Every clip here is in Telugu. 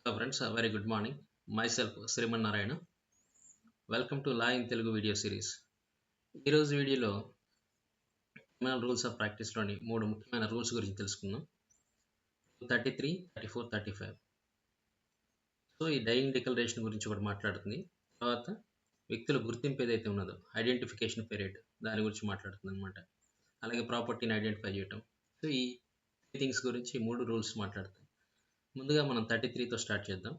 Hello friends, a very good morning. Myself Sriman Narayana. Welcome to law in Telugu video series. ఈరోజు వీడియోలో క్రిమినల్ రూల్స్ ఆఫ్ ప్రాక్టీస్లోని మూడు ముఖ్యమైన రూల్స్ గురించి తెలుసుకుందాం. 33, 34, 35. సో ఈ డయింగ్ డిక్లరేషన్ గురించి ఒకటి మాట్లాడుతుంది. తర్వాత వ్యక్తుల గుర్తింపు ఏదైతే ఉన్నదో ఐడెంటిఫికేషన్ పీరియడ్ దాని గురించి మాట్లాడుతుంది అనమాట. అలాగే ప్రాపర్టీని ఐడెంటిఫై చేయటం. సో ఈ థింగ్స్ గురించి మూడు రూల్స్ మాట్లాడతాం. ముందుగా మనం 33తో స్టార్ట్ చేద్దాం.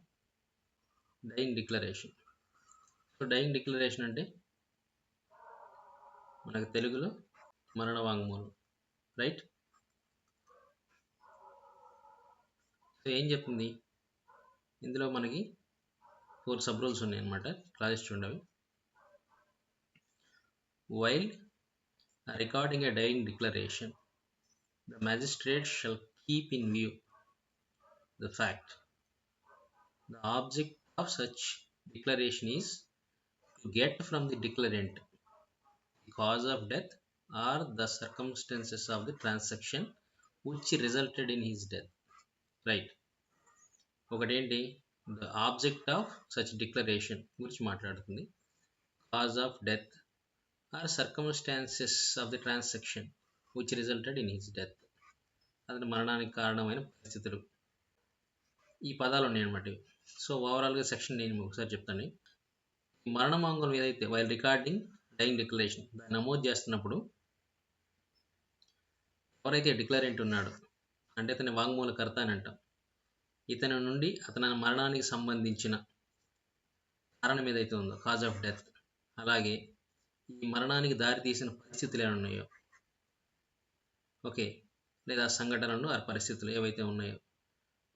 Dying declaration. So dying declaration అంటే మనకు తెలుగులో మరణ వాంగ్మూలం, రైట్? సో ఏం చెప్తుంది ఇందులో మనకి 4 సబ్ రూల్స్ ఉన్నాయి అన్నమాట. క్లాసెస్ చూడండి. While recording a dying declaration, the magistrate shall keep in view the fact the object of such declaration is to get from the declarant the cause of death or the circumstances of the transaction which resulted in his death, right? ఒకటేంటి, the object of such declaration గురించి మాట్లాడుతుంది. cause of death or circumstances of the transaction which resulted in his death, అతని మరణానికి కారణమైన పరిస్థితులు. ఈ పదాలు ఉన్నాయన్నమాట. సో ఓవరాల్గా సెక్షన్ నేను ఒకసారి చెప్తాను. ఈ మరణ వాంగ్మూలం ఏదైతే వైల్ రికార్డింగ్ డయింగ్ డిక్లరేషన్ దాన్ని నమోదు చేస్తున్నప్పుడు ఎవరైతే డిక్లరెంట్ ఉన్నాడో అంటే అతని వాంగ్మూలకర్త అని అంటాం, ఇతని నుండి అతని మరణానికి సంబంధించిన కారణం ఏదైతే ఉందో కాజ్ ఆఫ్ డెత్, అలాగే ఈ మరణానికి దారి తీసిన పరిస్థితులు ఏమైనా ఉన్నాయో, ఓకే, లేదా సంఘటనలు ఆ పరిస్థితులు ఏవైతే ఉన్నాయో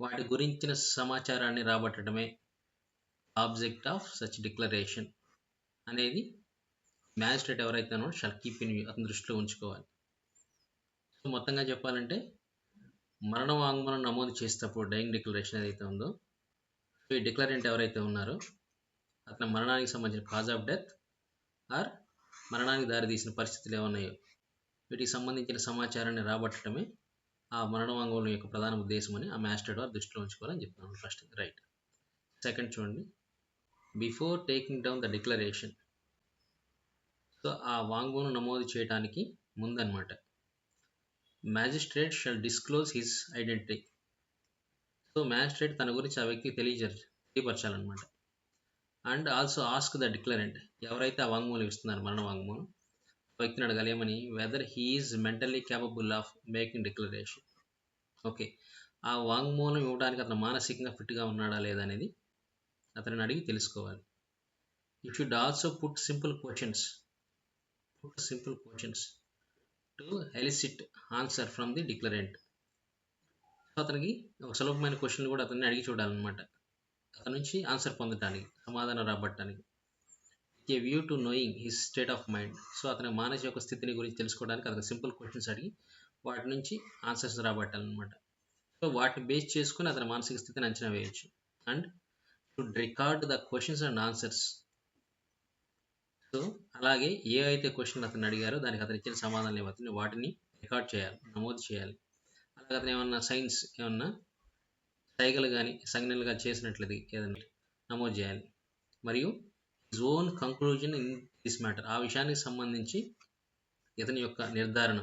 వాటి గురించిన సమాచారాన్ని రాబట్టడమే ఆబ్జెక్ట్ ఆఫ్ సచ్ డిక్లరేషన్ అనేది మ్యాజిస్ట్రేట్ ఎవరైతే ఉన్నాడో షల్ కీప్ ఇన్ వ్యూ, అతని దృష్టిలో ఉంచుకోవాలి. సో మొత్తంగా చెప్పాలంటే మరణ వాంగ్మూలం నమోదు చేసేటప్పుడు డయింగ్ డిక్లరేషన్ ఏదైతే ఉందో, సో ఈ డిక్లరెంట్ ఎవరైతే ఉన్నారో అతని మరణానికి సంబంధించిన కాజ్ ఆఫ్ డెత్ ఆర్ మరణానికి దారితీసిన పరిస్థితులు ఏమన్నాయో వీటికి సంబంధించిన సమాచారాన్ని రాబట్టడమే ఆ మరణ వాంగ్మూలం యొక్క ప్రధాన ఉద్దేశం అని ఆ మ్యాజిస్ట్రేట్ వారు దృష్టిలో ఉంచుకోవాలని చెప్తున్నాను. First right. సెకండ్ చూడండి, before taking down the declaration. So ఆ వాంగ్మూలం నమోదు చేయడానికి ముందన్నమాట, magistrate shall disclose his identity. So magistrate తన గురించి ఆ వ్యక్తికి తెలియపరచాలన్నమాట. And also ask the declarant, ఎవరైతే ఆ వాంగ్మూలం ఇస్తున్నారు మరణ వాంగ్మూలం వ్యక్తిని అడగాలి ఏమని, whether he is mentally capable of making declaration. Okay, ఆ వాంగ్మూలం ఇవ్వడానికి అతను మానసికంగా ఫిట్గా ఉన్నాడా లేదా అనేది అతనిని అడిగి తెలుసుకోవాలి. You should also put simple questions to illicit answer from the declarant. అతనికి ఒక సులభమైన క్వశ్చన్లు కూడా అతన్ని అడిగి చూడాలన్నమాట, అతని నుంచి ఆన్సర్ పొందడానికి, సమాధానం రాబట్టడానికి. A view to knowing his state of mind. So అతని మానసిక యొక్క స్థితిని గురించి తెలుసుకోవడానికి అతను సింపుల్ క్వశ్చన్స్ అడిగి వాటి నుంచి ఆన్సర్స్ రాబట్టాలన్నమాట. సో వాటిని బేస్ చేసుకుని అతని మానసిక స్థితిని అంచనా వేయచ్చు. And should record the questions and answers. So అలాగే ఏ అయితే క్వశ్చన్ అతను అడిగారో దానికి అతను ఇచ్చిన సమాధానం ఏమవుతుంది వాటిని రికార్డ్ చేయాలి, నమోదు చేయాలి. అలాగే అతను ఏమన్నా సైన్స్ ఏమన్నా సైగలు కానీ సంజ్ఞలు కానీ చేసినట్లయితే ఏదన్నా నమోదు చేయాలి. మరియు his own conclusion in this matter, ఆ విషయానికి సంబంధించి ఇతని యొక్క నిర్ధారణ,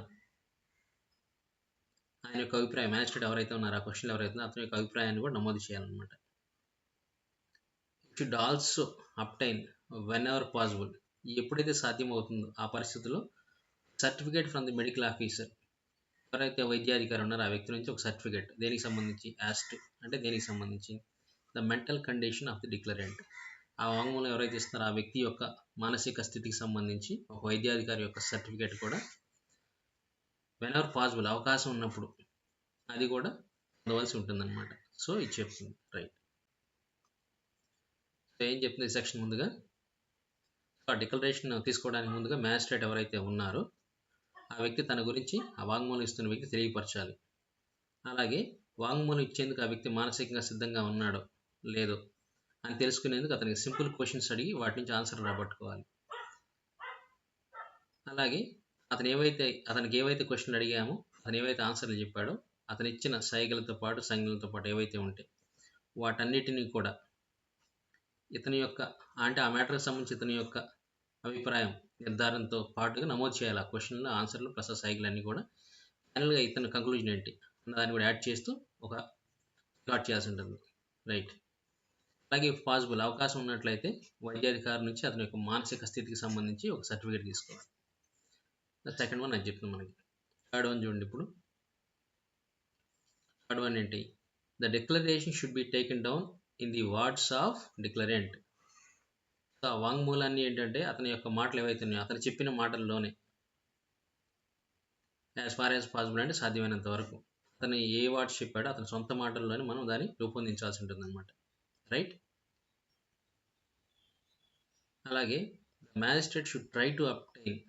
ఆయన యొక్క అభిప్రాయం, మ్యాజిస్ట్రేట్ ఎవరైతే ఉన్నారో ఆ క్వశ్చన్ ఎవరైతే అతని యొక్క అభిప్రాయాన్ని కూడా నమోదు చేయాలన్నమాట. Should also obtain when ever possible, ఎప్పుడైతే సాధ్యమవుతుందో ఆ పరిస్థితుల్లో certificate from the medical officer, ఎవరైతే వైద్యాధికారి ఉన్నారో ఆ వ్యక్తి నుంచి ఒక సర్టిఫికేట్, దేనికి సంబంధించి, యాస్ట్ అంటే దేనికి సంబంధించి, the mental condition of the declarant, ఆ వాంగ్మూలం ఎవరైతే ఇస్తున్నారో ఆ వ్యక్తి యొక్క మానసిక స్థితికి సంబంధించి ఒక వైద్యాధికారి యొక్క సర్టిఫికేట్ కూడా వెన్ ఎవర్ పాసిబుల్, అవకాశం ఉన్నప్పుడు అది కూడా పొందవలసి ఉంటుందన్నమాట. సో ఇది చెప్తుంది, రైట్. సో ఏం చెప్తుంది సెక్షన్ ముందుగా, ఆ డిక్లరేషన్ తీసుకోవడానికి ముందుగా మ్యాజిస్ట్రేట్ ఎవరైతే ఉన్నారో ఆ వ్యక్తి తన గురించి ఆ వాంగ్మూలం ఇస్తున్న వ్యక్తి తెలియపరచాలి. అలాగే వాంగ్మూలం ఇచ్చేందుకు ఆ వ్యక్తి మానసికంగా సిద్ధంగా ఉన్నాడో లేదో అని తెలుసుకునేందుకు అతనికి సింపుల్ క్వశ్చన్స్ అడిగి వాటి నుంచి ఆన్సర్ రాబట్టుకోవాలి. అలాగే అతనికి ఏవైతే క్వశ్చన్లు అడిగామో, అతను ఏవైతే ఆన్సర్లు చెప్పాడో అతను ఇచ్చిన సైగలతో పాటు సంజ్ఞలతో పాటు ఏవైతే ఉంటే వాటన్నిటిని కూడా ఇతని యొక్క అంటే ఆ మ్యాటర్కి సంబంధించి ఇతని యొక్క అభిప్రాయం నిర్ధారణతో పాటుగా నమోదు చేయాలి. ఆ క్వశ్చన్లో ఆన్సర్లు ప్లస్ ఆ సైకిల్ అన్నీ కూడా ఫైనల్గా ఇతని కంక్లూజన్ ఏంటి అన్న దాన్ని కూడా యాడ్ చేస్తూ ఒక రికార్డ్ చేయాల్సి ఉంటుంది. రైట్. అలాగే ఇఫ్ పాసిబుల్ అవకాశం ఉన్నట్లయితే వైద్యాధికారి నుంచి అతని యొక్క మానసిక స్థితికి సంబంధించి ఒక సర్టిఫికేట్ తీసుకోవాలి. సెకండ్ వన్ అది చెప్తుంది మనకి. థర్డ్ వన్ చూడండి. ఇప్పుడు థర్డ్ వన్ ఏంటి? The declaration should be taken down in the words of declarant. So ఆ వాంగ్మూలాన్ని ఏంటంటే అతని యొక్క మాటలు ఏవైతే ఉన్నాయో అతను చెప్పిన మాటల్లోనే యాజ్ ఫార్ యాజ్ పాసిబుల్ అంటే సాధ్యమైనంత వరకు అతను ఏ వర్డ్స్ చెప్పాడో అతని సొంత మాటల్లోనే మనం దాన్ని రూపొందించాల్సి ఉంటుంది అనమాట. రైట్. అలాగే magistrate should try to obtain,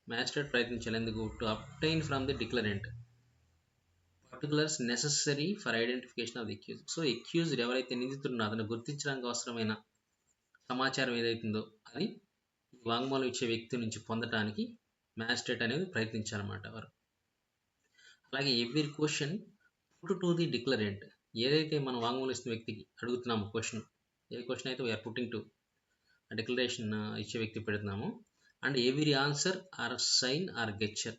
magistrate ప్రయత్నించాలి ఎందుకు? To obtain from the declarant particulars necessary for identification of the accused. So accused ఎవరైతే నిందితుడున్నా అతను గుర్తించడానికి అవసరమైన సమాచారం ఏదైతుందో అది వాంగ్మూలం ఇచ్చే వ్యక్తి నుంచి పొందడానికి మ్యాజిస్ట్రేట్ అనేది ప్రయత్నించాలన్నమాట వారు. అలాగే every question put to the declarant, ఏదైతే మనం వాంగ్మూలం ఇస్తున్న వ్యక్తికి అడుగుతున్నాము క్వశ్చన్, ఏ క్వశ్చన్ అయితే వీఆర్ పుట్టింగ్ టు డిక్లరేషన్ ఇచ్చే వ్యక్తి పెడుతున్నాము, and every answer or sign or gesture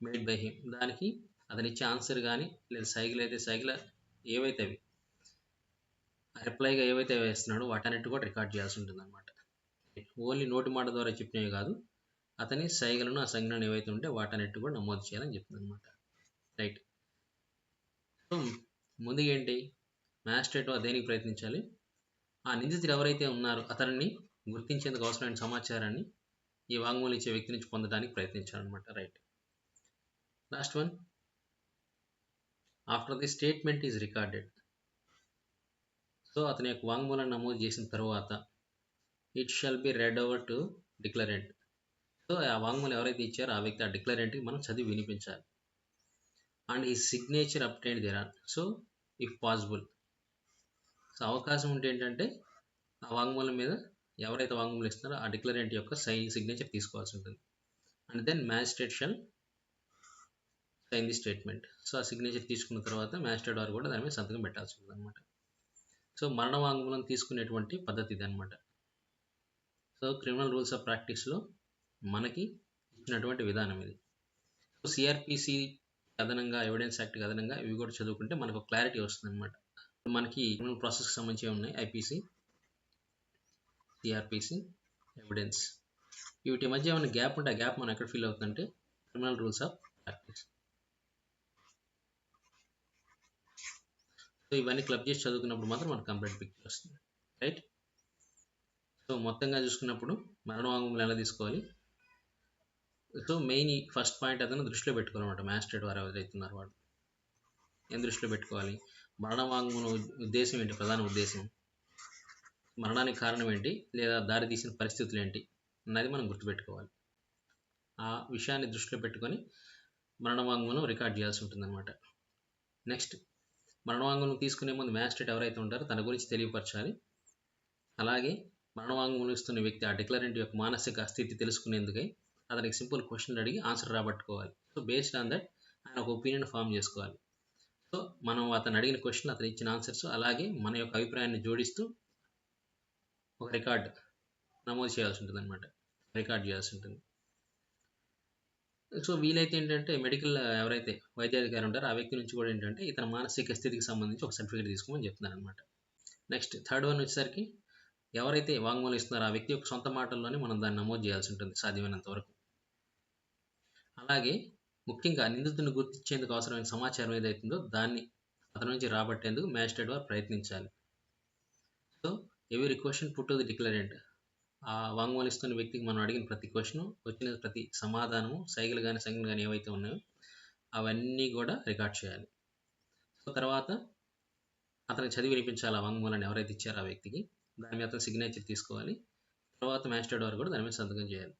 made by him, దానికి అతను ఇచ్చే ఆన్సర్ కానీ లేదా సైకిల్ అయితే సైకిల్ ఏవైతే అవి రిప్లైగా ఏవైతే వేస్తున్నాడో వాటన్నిటి కూడా రికార్డ్ చేయాల్సి ఉంటుంది అనమాట. ఓన్లీ నోటి మాట ద్వారా చెప్పినవి కాదు, అతని సైగలను ఆ సంజ్ఞలను ఏవైతే ఉంటే వాటన్నిటి కూడా నమోదు చేయాలని చెప్తుంది అనమాట. రైట్. సో ముందుగా ఏంటి, మ్యాజిస్ట్రేట్ దేనికి ప్రయత్నించాలి? ఆ నిందితుడు ఎవరైతే ఉన్నారో అతనిని గుర్తించేందుకు అవసరమైన సమాచారాన్ని ఈ వాంగ్మూలం ఇచ్చే వ్యక్తి నుంచి పొందడానికి ప్రయత్నించాలన్నమాట. Right. Last one, after the statement is recorded. So అతని యొక్క వాంగ్మూలాన్ని నమోదు చేసిన తర్వాత it shall be read over to declarant. So ఆ వాంగ్మూలం ఎవరైతే ఇచ్చారో ఆ వ్యక్తి ఆ డిక్లరెంట్కి మనం చదివి వినిపించాలి. అండ్ ఈ signature obtained thereon. So if possible, so అవకాశం ఉంటే ఏంటంటే ఆ వాంగ్మూలం మీద ఎవరైతే వాంగ్మూలం ఇస్తున్నారో ఆ డిక్లరెంట్ యొక్క సిగ్నేచర్ తీసుకోవాల్సి ఉంటుంది. And then magistrate shall sign the statement. So ఆ సిగ్నేచర్ తీసుకున్న తర్వాత మ్యాజిస్ట్రేట్ వారు కూడా దాని మీద సంతకం పెట్టాల్సి ఉంటుంది అనమాట. సో మరణ వాంగ్మూలం తీసుకునేటువంటి పద్ధతి ఇది అనమాట. సో క్రిమినల్ రూల్స్ ఆఫ్ ప్రాక్టీస్లో మనకి ఇచ్చినటువంటి విధానం ఇది. సో సిఆర్పిసి అదనంగా ఎవిడెన్స్ యాక్ట్ అదనంగా ఇవి కూడా చదువుకుంటే మనకు క్లారిటీ వస్తుంది అనమాట. మనకి క్రిమినల్ ప్రాసెస్కి సంబంధించి ఉన్నాయి ఐపీసీ, సిఆర్పిసి, ఎవిడెన్స్. వీటి మధ్య ఏమైనా గ్యాప్ ఉంటే ఆ గ్యాప్ మనం ఎక్కడ ఫీల్ అవుతుందంటే criminal rules of practice. So ఇవన్నీ క్లబ్ చేసి చదువుకున్నప్పుడు మాత్రం మనకు కంప్లీట్ పిక్చర్ వస్తుంది. రైట్. సో మొత్తంగా చూసుకున్నప్పుడు మరణ వాంగ్మూలం ఎలా తీసుకోవాలి? సో మెయిన్ ఈ ఫస్ట్ పాయింట్ అతను దృష్టిలో పెట్టుకోవాలన్నమాట. మ్యాజిస్ట్రేట్ వారు ఎవరైతున్నారు వాడు ఏం దృష్టిలో పెట్టుకోవాలి? మరణ వాంగ్మూలం ఉద్దేశం ఏంటి? ప్రధాన ఉద్దేశం, మరణానికి కారణం ఏంటి లేదా దారి తీసిన పరిస్థితులు ఏంటి అన్నది మనం గుర్తుపెట్టుకోవాలి. ఆ విషయాన్ని దృష్టిలో పెట్టుకొని మరణ వాంగ్మూలం రికార్డ్ చేయాల్సి ఉంటుందన్నమాట. నెక్స్ట్, మరణ వాంగ్మూలం తీసుకునే ముందు మ్యాజిస్ట్రేట్ ఎవరైతే ఉంటారో తన గురించి తెలియపరచాలి. అలాగే మరణ వాంగ్మూలం ఇస్తున్న వ్యక్తి ఆ డిక్లరెంట్ యొక్క మానసిక స్థితి తెలుసుకునేందుకై అతనికి సింపుల్ క్వశ్చన్లు అడిగి ఆన్సర్ రాబట్టుకోవాలి. సో బేస్డ్ ఆన్ దట్ ఆయన ఒక ఒపీనియన్ ఫామ్ చేసుకోవాలి. సో మనం అతను అడిగిన క్వశ్చన్, అతను ఇచ్చిన ఆన్సర్స్, అలాగే మన యొక్క అభిప్రాయాన్ని జోడిస్తూ ఒక రికార్డ్ నమోదు చేయాల్సి ఉంటుంది అనమాట. రికార్డ్ చేయాల్సి ఉంటుంది. సో వీలైతే ఏంటంటే మెడికల్ ఎవరైతే వైద్యాధికారి ఉంటారో ఆ వ్యక్తి నుంచి కూడా ఏంటంటే ఇతని మానసిక స్థితికి సంబంధించి ఒక సర్టిఫికేట్ తీసుకోమని చెప్తున్నారు అనమాట. నెక్స్ట్ థర్డ్ వన్ వచ్చేసరికి ఎవరైతే వాంగ్మూలం ఇస్తున్నారో ఆ వ్యక్తి యొక్క సొంత మాటల్లోనే మనం దాన్ని నమోదు చేయాల్సి ఉంటుంది సాధ్యమైనంత వరకు. అలాగే ముఖ్యంగా నిందితుడిని గుర్తించేందుకు అవసరమైన సమాచారం ఏదైతుందో దాన్ని అతని నుంచి రాబట్టేందుకు మ్యాజిస్ట్రేట్ వారు ప్రయత్నించాలి. So every question put to the declarant, ఆ వాంగ్మూలం ఇస్తున్న వ్యక్తికి మనం అడిగిన ప్రతి క్వశ్చను, వచ్చిన ప్రతి సమాధానము, సైగలు కానీ సంజ్ఞలు కానీ ఏవైతే ఉన్నాయో అవన్నీ కూడా రికార్డ్ చేయాలి. సో తర్వాత అతనికి చదివి వినిపించాలి ఆ వాంగ్మూలాన్ని ఎవరైతే ఇచ్చారో ఆ వ్యక్తికి. దాని మీద అతను సిగ్నేచర్ తీసుకోవాలి. తర్వాత మ్యాజిస్ట్రేట్ వారు కూడా దాని మీద సంతకం చేయాలి.